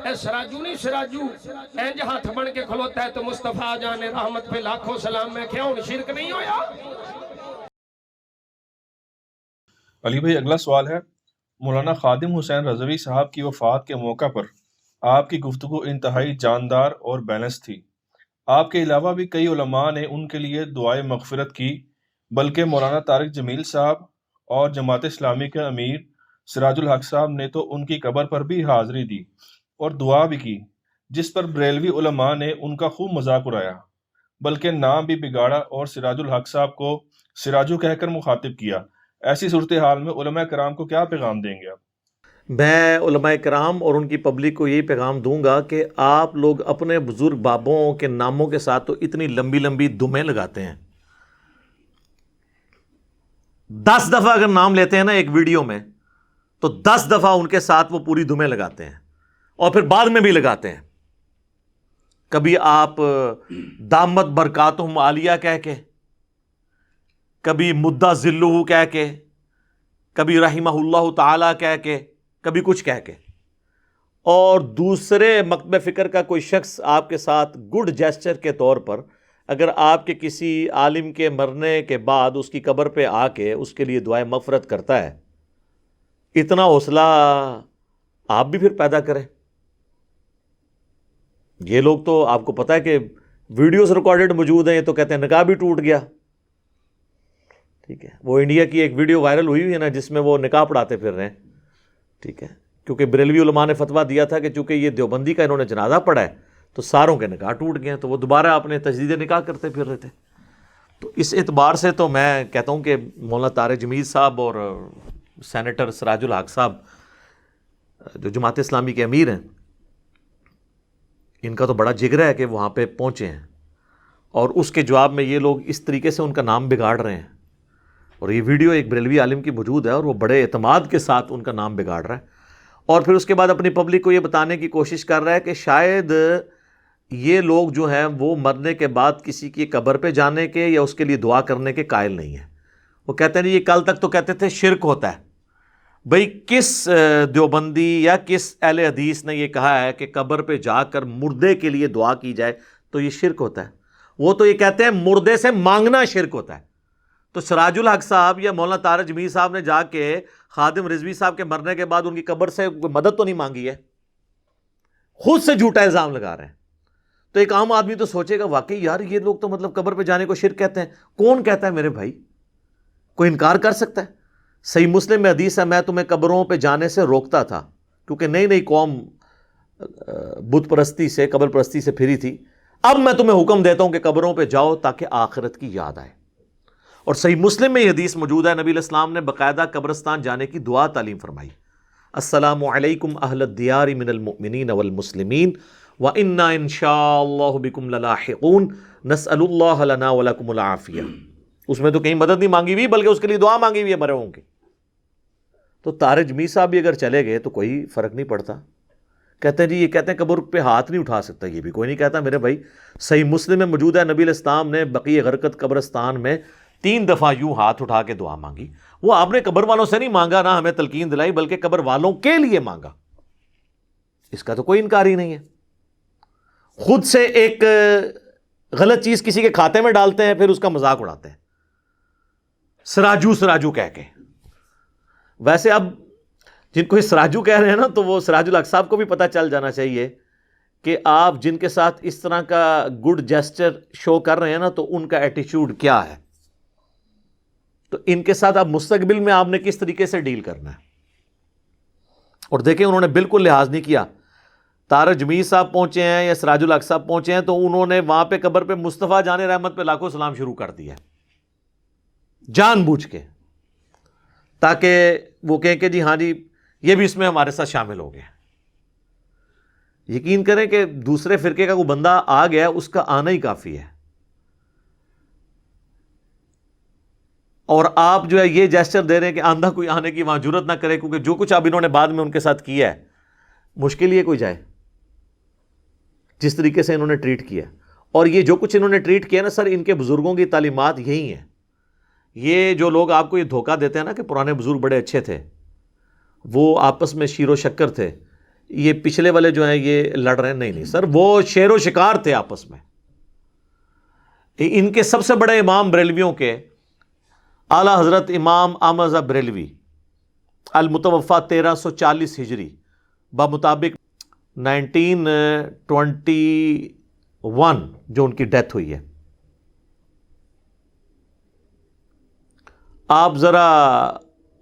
اے سراجو نہیں سراجو اینج ہاتھ بن کے کھلوتا ہے تو مصطفیٰ جان رحمت پہ لاکھوں سلام. میں کیا ہوں شرک نہیں ہویا؟ علی بھائی اگلا سوال ہے، مولانا خادم حسین رضوی صاحب کی وفات کے موقع پر آپ کی گفتگو انتہائی جاندار اور بیلنس تھی. آپ کے علاوہ بھی کئی علماء نے ان کے لیے دعائے مغفرت کی، بلکہ مولانا طارق جمیل صاحب اور جماعت اسلامی کے امیر سراج الحق صاحب نے تو ان کی قبر پر بھی حاضری دی اور دعا بھی کی، جس پر بریلوی علماء نے ان کا خوب مذاق اڑایا، بلکہ نام بھی بگاڑا اور سراج الحق صاحب کو سراجو کہہ کر مخاطب کیا. ایسی صورتحال میں علماء کرام کو کیا پیغام دیں گے آپ؟ میں علماء کرام اور ان کی پبلک کو یہی پیغام دوں گا کہ آپ لوگ اپنے بزرگ بابوں کے ناموں کے ساتھ تو اتنی لمبی لمبی دمیں لگاتے ہیں. 10 دفعہ اگر نام لیتے ہیں نا ایک ویڈیو میں تو 10 دفعہ ان کے ساتھ وہ پوری دمیں لگاتے ہیں اور پھر بعد میں بھی لگاتے ہیں. کبھی آپ دامت برکاتہم عالیہ کہہ کے، کبھی مدہ ذلہ کہہ کے، کبھی رحمہ اللہ تعالی کہہ کے، کبھی کچھ کہہ کے، اور دوسرے مکتب فکر کا کوئی شخص آپ کے ساتھ گڈ جیسچر کے طور پر اگر آپ کے کسی عالم کے مرنے کے بعد اس کی قبر پہ آ کے اس کے لیے دعائیں مغفرت کرتا ہے، اتنا حوصلہ آپ بھی پھر پیدا کریں. یہ لوگ تو آپ کو پتہ ہے کہ ویڈیوز ریکارڈڈ موجود ہیں، یہ تو کہتے ہیں نکاح بھی ٹوٹ گیا. ٹھیک ہے، وہ انڈیا کی ایک ویڈیو وائرل ہوئی ہے نا جس میں وہ نکاح پڑھاتے پھر رہے ہیں. ٹھیک ہے، کیونکہ بریلوی علماء نے فتویٰ دیا تھا کہ چونکہ یہ دیوبندی کا انہوں نے جنازہ پڑھا ہے تو ساروں کے نکاح ٹوٹ گئے ہیں، تو وہ دوبارہ اپنے تجدید نکاح کرتے پھر رہے تھے. تو اس اعتبار سے تو میں کہتا ہوں کہ مولانا طارق جمیل صاحب اور سینیٹر سراج الحق صاحب جو جماعت اسلامی کے امیر ہیں، ان کا تو بڑا جگر ہے کہ وہاں پہ پہنچے ہیں، اور اس کے جواب میں یہ لوگ اس طریقے سے ان کا نام بگاڑ رہے ہیں. اور یہ ویڈیو ایک بریلوی عالم کی موجود ہے اور وہ بڑے اعتماد کے ساتھ ان کا نام بگاڑ رہا ہے، اور پھر اس کے بعد اپنی پبلک کو یہ بتانے کی کوشش کر رہا ہے کہ شاید یہ لوگ جو ہیں وہ مرنے کے بعد کسی کی قبر پہ جانے کے یا اس کے لیے دعا کرنے کے قائل نہیں ہیں. وہ کہتے ہیں یہ کل تک تو کہتے تھے شرک ہوتا ہے. بھئی کس دیوبندی یا کس اہل حدیث نے یہ کہا ہے کہ قبر پہ جا کر مردے کے لیے دعا کی جائے تو یہ شرک ہوتا ہے؟ وہ تو یہ کہتے ہیں مردے سے مانگنا شرک ہوتا ہے. تو سراج الحق صاحب یا مولانا طارق جمیل صاحب نے جا کے خادم رضوی صاحب کے مرنے کے بعد ان کی قبر سے کوئی مدد تو نہیں مانگی ہے، خود سے جھوٹا الزام لگا رہے ہیں. تو ایک عام آدمی تو سوچے گا واقعی یار یہ لوگ تو مطلب قبر پہ جانے کو شرک کہتے ہیں. کون کہتا ہے میرے بھائی؟ کوئی انکار کر سکتا ہے؟ صحیح مسلم میں حدیث ہے، میں تمہیں قبروں پہ جانے سے روکتا تھا کیونکہ نئی نئی قوم بت پرستی سے قبر پرستی سے پھری تھی، اب میں تمہیں حکم دیتا ہوں کہ قبروں پہ جاؤ تاکہ آخرت کی یاد آئے. اور صحیح مسلم میں یہ حدیث موجود ہے، نبی علیہ السلام نے باقاعدہ قبرستان جانے کی دعا تعلیم فرمائی. السلام علیکم اہل الدیار من المؤمنین والمسلمین وَإِنَّا إِن شَاءَ اللَّهُ بِكُمْ لَلَاحِقُونَ نَسْأَلُ اللَّهَ لَنَا وَلَكُمُ الْعَافِيَةَ. اس میں تو کہیں مدد نہیں مانگی ہوئی بلکہ اس کے لیے دعا مانگی ہوئی ہے مرے ہوں کی. تو طارق جمیل صاحب بھی اگر چلے گئے تو کوئی فرق نہیں پڑتا. کہتے ہیں جی یہ کہتے ہیں قبر پہ ہاتھ نہیں اٹھا سکتا، یہ بھی کوئی نہیں کہتا میرے بھائی. صحیح مسلم میں موجود ہے نبی علیہ السلام نے بقیع غرقد قبرستان میں 3 دفعہ یوں ہاتھ اٹھا کے دعا مانگی. وہ آپ نے قبر والوں سے نہیں مانگا، نہ ہمیں تلقین دلائی، بلکہ قبر والوں کے لیے مانگا. اس کا تو کوئی انکار ہی نہیں ہے. خود سے ایک غلط چیز کسی کے کھاتے میں ڈالتے ہیں پھر اس کا مذاق اڑاتے ہیں سراجو سراجو کہہ کے. ویسے اب جن کو سراجو کہہ رہے ہیں نا تو وہ سراج الحق صاحب کو بھی پتہ چل جانا چاہیے کہ آپ جن کے ساتھ اس طرح کا گڈ جیسچر شو کر رہے ہیں نا تو ان کا ایٹیچیوڈ کیا ہے. تو ان کے ساتھ اب مستقبل میں آپ نے کس طریقے سے ڈیل کرنا ہے. اور دیکھیں انہوں نے بالکل لحاظ نہیں کیا. طارق جمیل صاحب پہنچے ہیں یا سراج الحق صاحب پہنچے ہیں تو انہوں نے وہاں پہ قبر پہ مصطفیٰ جان رحمت پہ لاکھوں سلام شروع کر دیا جان بوجھ کے، تاکہ وہ کہیں کہ جی ہاں جی یہ بھی اس میں ہمارے ساتھ شامل ہو گیا. یقین کریں کہ دوسرے فرقے کا کوئی بندہ آ گیا اس کا آنا ہی کافی ہے. اور آپ جو ہے یہ جیسچر دے رہے ہیں کہ آندھا کوئی آنے کی وہاں جرت نہ کرے، کیونکہ جو کچھ اب انہوں نے بعد میں ان کے ساتھ کیا ہے مشکل یہ کوئی جائے جس طریقے سے انہوں نے ٹریٹ کیا. اور یہ جو کچھ انہوں نے ٹریٹ کیا نا سر، ان کے بزرگوں کی تعلیمات یہی ہیں. یہ جو لوگ آپ کو یہ دھوکہ دیتے ہیں نا کہ پرانے بزرگ بڑے اچھے تھے، وہ آپس میں شیر و شکر تھے، یہ پچھلے والے جو ہیں یہ لڑ رہے ہیں. نہیں سر، وہ شیر و شکار تھے آپس میں. ان کے سب سے بڑے امام بریلویوں کے اعلیٰ حضرت امام احمد رضا بریلوی المتوفا 1340 ہجری بمطابق 1921 جو ان کی ڈیتھ ہوئی ہے. آپ ذرا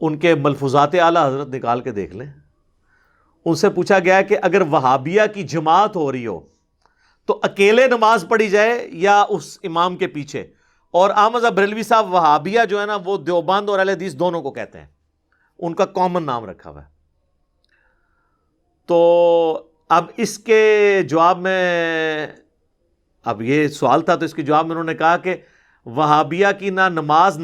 ان کے ملفوظات اعلیٰ حضرت نکال کے دیکھ لیں. ان سے پوچھا گیا کہ اگر وہابیہ کی جماعت ہو رہی ہو تو اکیلے نماز پڑھی جائے یا اس امام کے پیچھے. اور احمد بریلوی صاحب وہابیہ جو ہے نا وہ دیوبند اور اہل حدیث دونوں کو کہتے ہیں، ان کا کامن نام رکھا ہوا ہے. تو اب اس کے جواب میں، اب یہ سوال تھا تو اس کے جواب میں انہوں نے کہا کہ وہابیہ کی نہ نماز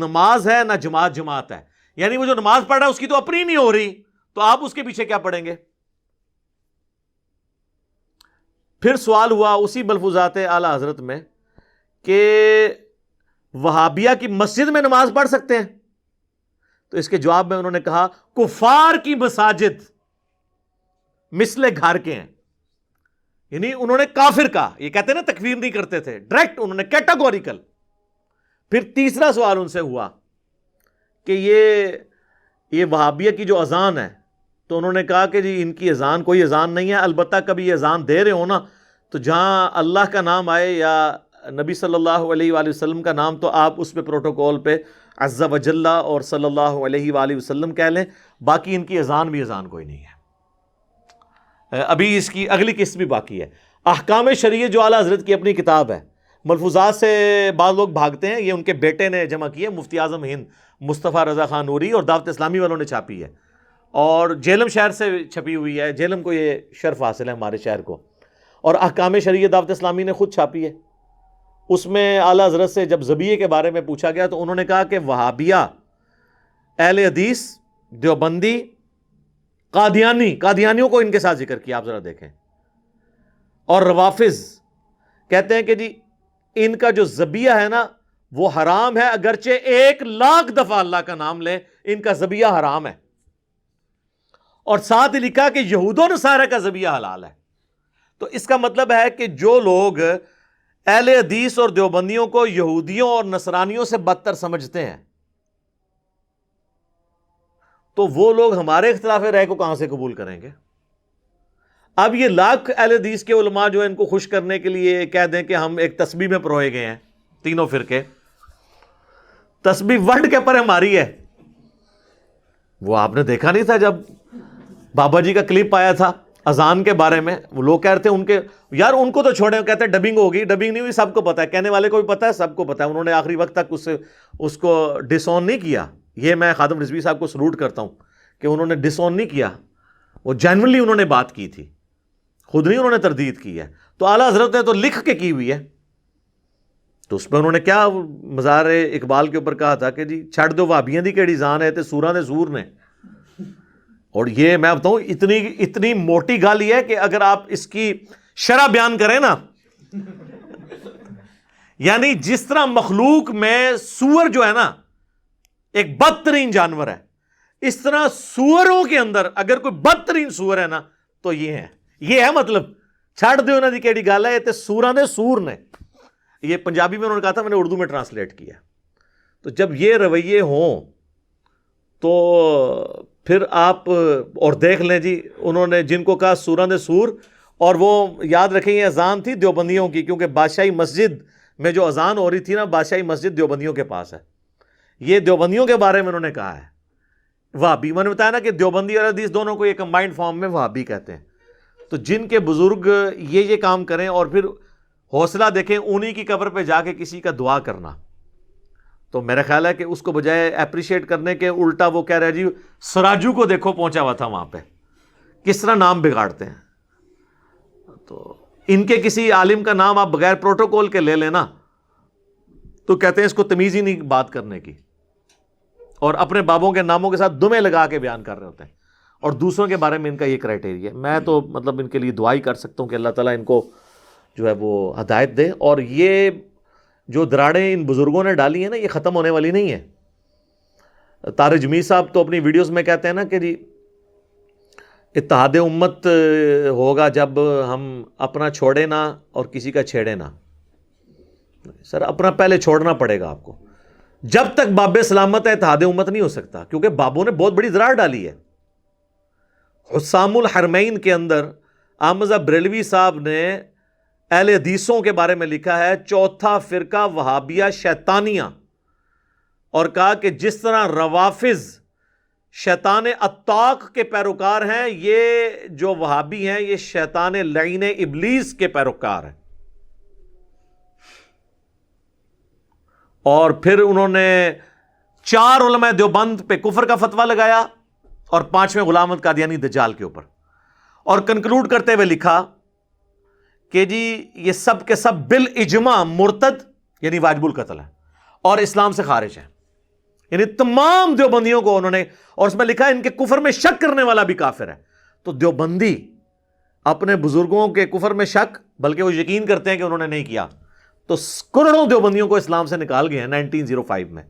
ہے نہ جماعت ہے. یعنی وہ جو نماز پڑھ رہا ہے اس کی تو اپنی نہیں ہو رہی، تو آپ اس کے پیچھے کیا پڑھیں گے؟ پھر سوال ہوا اسی ملفوظات اعلیٰ حضرت میں کہ وہابیہ کی مسجد میں نماز پڑھ سکتے ہیں؟ تو اس کے جواب میں انہوں نے کہا کفار کی مساجد مثل گھر کے ہیں. یعنی انہوں نے کافر کہا. یہ کہتے ہیں نا تکفیر نہیں کرتے تھے، ڈائریکٹ انہوں نے کیٹاگوریکل. پھر تیسرا سوال ان سے ہوا کہ یہ وہابیہ کی جو اذان ہے، تو انہوں نے کہا کہ جی ان کی اذان کوئی اذان نہیں ہے، البتہ کبھی یہ اذان دے رہے ہو نا تو جہاں اللہ کا نام آئے یا نبی صلی اللہ علیہ وآلہ وسلم کا نام تو آپ اس پہ پروٹوکول پہ عز و جل اور صلی اللہ علیہ وآلہ وسلم کہہ لیں. باقی ان کی اذان بھی اذان کوئی نہیں ہے. ابھی اس کی اگلی قسط بھی باقی ہے. احکام شریعہ جو اعلیٰ حضرت کی اپنی کتاب ہے، ملفوظات سے بعض لوگ بھاگتے ہیں. یہ ان کے بیٹے نے جمع کی ہے، مفتی اعظم ہند مصطفیٰ رضا خان نوری، اور دعوت اسلامی والوں نے چھاپی ہے اور جہلم شہر سے چھپی ہوئی ہے. جہلم کو یہ شرف حاصل ہے ہمارے شہر کو. اور احکام شریعہ دعوت اسلامی نے خود چھاپی ہے. اس میں اعلیٰ حضرت سے جب ذبیحے کے بارے میں پوچھا گیا تو انہوں نے کہا کہ وہابیہ، اہل حدیث، دیوبندی، قادیانیوں کو ان کے ساتھ ذکر کیا. آپ ذرا دیکھیں. اور روافظ کہتے ہیں کہ جی ان کا جو ذبیحہ ہے نا وہ حرام ہے، اگرچہ 1,00,000 دفعہ اللہ کا نام لیں ان کا ذبیحہ حرام ہے. اور ساتھ لکھا کہ یہود و نصارہ کا ذبیحہ حلال ہے. تو اس کا مطلب ہے کہ جو لوگ اہل حدیث اور دیوبندیوں کو یہودیوں اور نصرانیوں سے بدتر سمجھتے ہیں تو وہ لوگ ہمارے اختلاف رائے کو کہاں سے قبول کریں گے؟ اب یہ لاکھ اہل حدیث کے علماء جو ان کو خوش کرنے کے لیے کہہ دیں کہ ہم ایک تسبیح میں پروئے گئے ہیں، تینوں فرقے. تسبیح ورڈ کے پر ہماری ہے. وہ آپ نے دیکھا نہیں تھا جب بابا جی کا کلپ آیا تھا اذان کے بارے میں؟ وہ لوگ کہہ رہے تھے ان کے یار ان کو تو چھوڑیں، کہتے ہیں ڈبنگ ہوگی. ڈبنگ نہیں ہوئی، سب کو پتا ہے، کہنے والے کو بھی پتا ہے، سب کو پتا ہے. انہوں نے آخری وقت تک اس کو ڈس آن نہیں کیا. یہ میں خادم رضوی صاحب کو سلوٹ کرتا ہوں کہ انہوں نے ڈس آن نہیں کیا. وہ جینوئنلی انہوں نے بات کی تھی، خود نہیں انہوں نے تردید کی ہے. تو اعلیٰ حضرت نے تو لکھ کے کی ہوئی ہے. تو اس پہ انہوں نے کیا مزار اقبال کے اوپر کہا تھا کہ جی چھڑ دو وہابیاں دی کیڑی جان ہے تے سوراں دے سور نے. اور یہ میں بتاؤں اتنی موٹی گل یہ ہے کہ اگر آپ اس کی شرح بیان کریں نا، یعنی جس طرح مخلوق میں سور جو ہے نا ایک بدترین جانور ہے، اس طرح سوروں کے اندر اگر کوئی بدترین سور ہے نا تو یہ ہے مطلب چھڑ دو انہاں دی کیڑی گل ہے تے سوراں دے سور نے. یہ پنجابی میں انہوں نے کہا تھا، میں نے اردو میں ٹرانسلیٹ کیا. تو جب یہ رویے ہوں تو پھر آپ اور دیکھ لیں جی انہوں نے جن کو کہا سوراں دے سور، اور وہ یاد رکھیں یہ اذان تھی دیوبندیوں کی، کیونکہ بادشاہی مسجد میں جو اذان ہو رہی تھی نا بادشاہی مسجد دیوبندیوں کے پاس ہے. یہ دیوبندیوں کے بارے میں انہوں نے کہا ہے. وہابی میں نے بتایا نا کہ دیوبندی اور حدیث دونوں کو یہ کمبائنڈ فارم میں وہابی کہتے ہیں. تو جن کے بزرگ یہ کام کریں اور پھر حوصلہ دیکھیں انہی کی قبر پہ جا کے کسی کا دعا کرنا، تو میرا خیال ہے کہ اس کو بجائے اپریشیٹ کرنے کے الٹا وہ کہہ رہے جی سراجو کو دیکھو پہنچا ہوا تھا وہاں پہ، کس طرح نام بگاڑتے ہیں. تو ان کے کسی عالم کا نام آپ بغیر پروٹوکول کے لے لینا تو کہتے ہیں اس کو تمیز ہی نہیں بات کرنے کی، اور اپنے بابوں کے ناموں کے ساتھ دمیں لگا کے بیان کر رہے ہوتے ہیں. اور دوسروں کے بارے میں ان کا یہ کرائٹیریا ہے. میں تو مطلب ان کے لیے دعا ہی کر سکتا ہوں کہ اللہ تعالیٰ ان کو جو ہے وہ ہدایت دے. اور یہ جو دراڑیں ان بزرگوں نے ڈالی ہیں نا یہ ختم ہونے والی نہیں ہے. طارق جمیل صاحب تو اپنی ویڈیوز میں کہتے ہیں نا کہ جی اتحاد امت ہوگا جب ہم اپنا چھوڑے نہ اور کسی کا چھیڑے نہ. سر اپنا پہلے چھوڑنا پڑے گا آپ کو. جب تک باب سلامت ہے اتحاد امت نہیں ہو سکتا, کیونکہ بابوں نے بہت بڑی درار ڈالی ہے. حسام الحرمین کے اندر احمد بریلوی صاحب نے اہل حدیثوں کے بارے میں لکھا ہے چوتھا فرقہ وہابیہ شیطانیہ, اور کہا کہ جس طرح روافظ شیطان اتاق کے پیروکار ہیں, یہ جو وہابی ہیں یہ شیطان لعین ابلیس کے پیروکار ہیں. اور پھر انہوں نے 4 علماء دیوبند پہ کفر کا فتویٰ لگایا اور 5ویں غلام احمد قادیانی دجال کے اوپر, اور کنکلوڈ کرتے ہوئے لکھا کہ جی یہ سب کے سب بالاجماع مرتد یعنی واجب القتل ہے اور اسلام سے خارج ہیں. یعنی تمام دیوبندیوں کو انہوں نے, اور اس میں لکھا ہے ان کے کفر میں شک کرنے والا بھی کافر ہے. تو دیوبندی اپنے بزرگوں کے کفر میں شک, بلکہ وہ یقین کرتے ہیں کہ انہوں نے نہیں کیا, تو کروڑوں دیوبندیوں کو اسلام سے نکال گئے ہیں 1905 میں.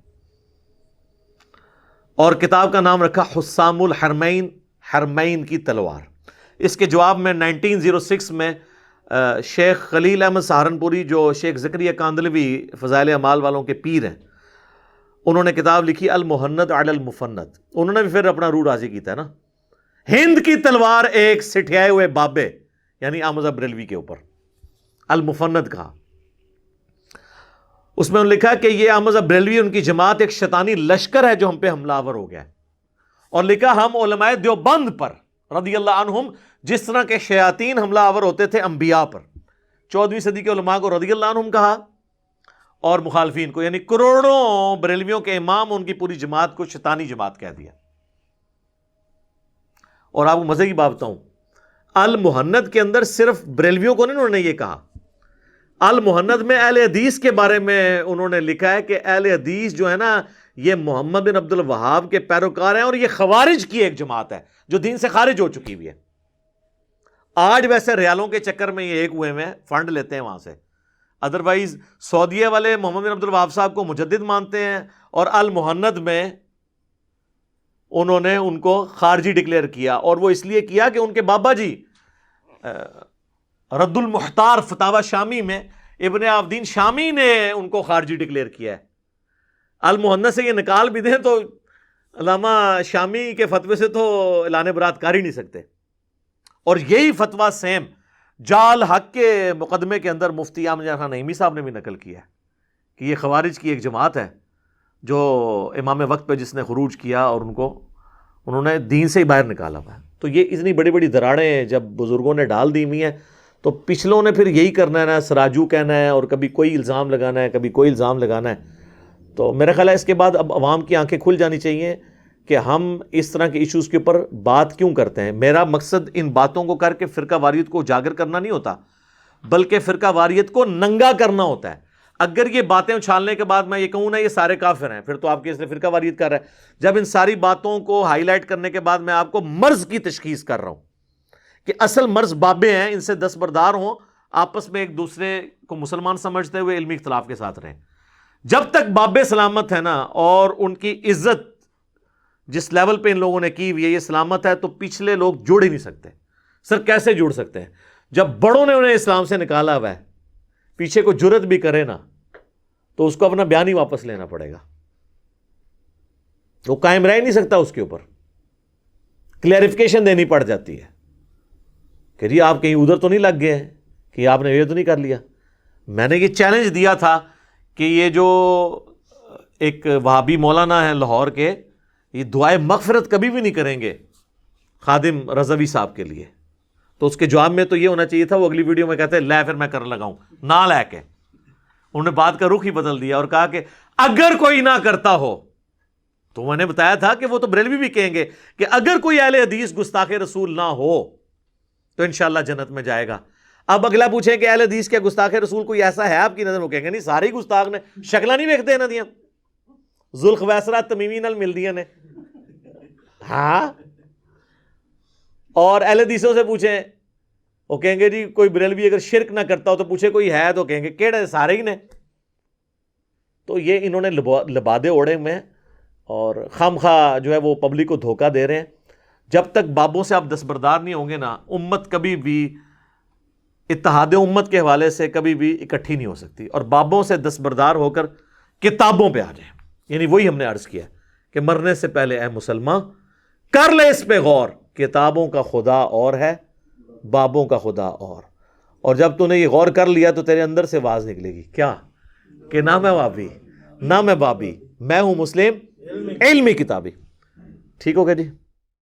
اور کتاب کا نام رکھا حسام الحرمین, حرمین کی تلوار. اس کے جواب میں 1906 میں شیخ خلیل احمد سہارنپوری, جو شیخ زکریا کاندلوی فضائل اعمال والوں کے پیر ہیں, انہوں نے کتاب لکھی المہند علی المفند. انہوں نے بھی پھر اپنا روح راضی کیتا ہے نا, ہند کی تلوار ایک سٹھیائے ہوئے بابے یعنی احمد بریلوی کے اوپر, المفند کہا. اس میں انہوں نے لکھا کہ یہ احمد بریلوی ان کی جماعت ایک شیطانی لشکر ہے جو ہم پہ حملہ آور ہو گیا ہے. اور لکھا ہم علماء دیوبند پر رضی اللہ عنہم جس طرح کے شیاطین حملہ آور ہوتے تھے انبیاء پر. 14ویں صدی کے علماء کو رضی اللہ عنہم کہا اور مخالفین کو, یعنی کروڑوں بریلویوں کے امام ان کی پوری جماعت کو شیطانی جماعت کہہ دیا. اور آپ کو مزے کی بات بتاؤں, المہند کے اندر صرف بریلویوں کو نہیں انہوں نے یہ کہا, المہند میں اہل حدیث کے بارے میں انہوں نے لکھا ہے کہ اہل حدیث جو ہے نا یہ محمد بن عبد الوہاب کے پیروکار ہیں, اور یہ خوارج کی ایک جماعت ہے جو دین سے خارج ہو چکی ہوئی ہے. آج ویسے ریالوں کے چکر میں یہ ایک ہوئے میں فنڈ لیتے ہیں وہاں سے, ادروائز سعودیہ والے محمد بن عبد الوہاب صاحب کو مجدد مانتے ہیں, اور المہند میں انہوں نے ان کو خارجی ڈکلیئر کیا, اور وہ اس لیے کیا کہ ان کے بابا جی رد المختار فتاوی شامی میں ابن عابدین شامی نے ان کو خارجی ڈکلیئر کیا ہے. المہند سے یہ نکال بھی دیں تو علامہ شامی کے فتوے سے تو اعلان برات کر ہی نہیں سکتے. اور یہی فتویٰ سیم جال حق کے مقدمے کے اندر مفتی احمد جان خان نعیمی صاحب نے بھی نقل کیا ہے کہ یہ خوارج کی ایک جماعت ہے جو امام وقت پہ جس نے خروج کیا اور انہوں نے دین سے ہی باہر نکالا ہوا ہے. تو یہ اتنی بڑی بڑی دراڑیں جب بزرگوں نے ڈال دی ہوئی ہیں تو پچھلوں نے پھر یہی کرنا ہے نا, سراجو کہنا ہے اور کبھی کوئی الزام لگانا ہے, کبھی کوئی الزام لگانا ہے. تو میرا خیال ہے اس کے بعد اب عوام کی آنکھیں کھل جانی چاہیے کہ ہم اس طرح کے ایشوز کے اوپر بات کیوں کرتے ہیں. میرا مقصد ان باتوں کو کر کے فرقہ واریت کو اجاگر کرنا نہیں ہوتا, بلکہ فرقہ واریت کو ننگا کرنا ہوتا ہے. اگر یہ باتیں اچھالنے کے بعد میں یہ کہوں نا یہ سارے کافر ہیں, پھر تو آپ کے اس نے فرقہ واریت کر رہا ہے. جب ان ساری باتوں کو ہائی لائٹ کرنے کے بعد میں آپ کو مرض کی تشخیص کر رہا ہوں کہ اصل مرض بابے ہیں, ان سے دستبردار ہوں, آپس میں ایک دوسرے کو مسلمان سمجھتے ہوئے علمی اختلاف کے ساتھ رہیں. جب تک بابے سلامت ہے نا اور ان کی عزت جس لیول پہ ان لوگوں نے کی ہوئی ہے یہ سلامت ہے, تو پچھلے لوگ جوڑ ہی نہیں سکتے. سر کیسے جوڑ سکتے ہیں جب بڑوں نے انہیں اسلام سے نکالا ہوا ہے, پیچھے کو جرت بھی کرے نا تو اس کو اپنا بیان ہی واپس لینا پڑے گا, وہ قائم رہ نہیں سکتا, اس کے اوپر کلیریفیکیشن دینی پڑ جاتی ہے کہ جی آپ کہیں ادھر تو نہیں لگ گئے ہیں کہ آپ نے یہ تو نہیں کر لیا. میں نے یہ چیلنج دیا تھا کہ یہ جو ایک وہابی مولانا ہے لاہور کے, یہ دعائے مغفرت کبھی بھی نہیں کریں گے خادم رضوی صاحب کے لیے. تو اس کے جواب میں تو یہ ہونا چاہیے تھا, وہ اگلی ویڈیو میں کہتے ہیں لے پھر میں کر لگاؤں, نہ لے کے انہوں نے بات کا رخ ہی بدل دیا اور کہا کہ اگر کوئی نہ کرتا ہو, تو میں نے بتایا تھا کہ وہ تو بریلوی بھی کہیں گے کہ اگر کوئی اہل حدیث گستاخ رسول نہ ہو تو انشاءاللہ جنت میں جائے گا. اب اگلا پوچھیں کہ اہل حدیث کیا گستاخ رسول کوئی ایسا ہے آپ کی نظر, وہ کہیں گے نہیں سارے ہی گستاخ نے, شکلہ نہیں ویکھتے انہاں دیاں, ذوالخویسرہ تمیمی نال ملدیاں نے. ہاں, اور اہل حدیثوں سے پوچھیں وہ کہیں گے جی کوئی بریلوی اگر شرک نہ کرتا ہو تو پوچھے کوئی ہے, تو کہیں گے کیڑے سارے ہی نے. تو یہ انہوں نے لبادے اوڑے میں اور خام خواہ جو ہے وہ پبلک کو دھوکہ دے رہے ہیں. جب تک بابوں سے آپ دستبردار نہیں ہوں گے نا، امت کبھی بھی اتحاد امت کے حوالے سے کبھی بھی اکٹھی نہیں ہو سکتی. اور بابوں سے دستبردار ہو کر کتابوں پہ آ جائیں. یعنی وہی ہم نے عرض کیا کہ مرنے سے پہلے اے مسلمان کر لے اس پہ غور، کتابوں کا خدا اور ہے، بابوں کا خدا اور جب تو نے یہ غور کر لیا تو تیرے اندر سے آواز نکلے گی کیا کہ نہ میں بابی نہ میں بابی، میں ہوں مسلم علمی کتابی. ٹھیک ہو گیا جی.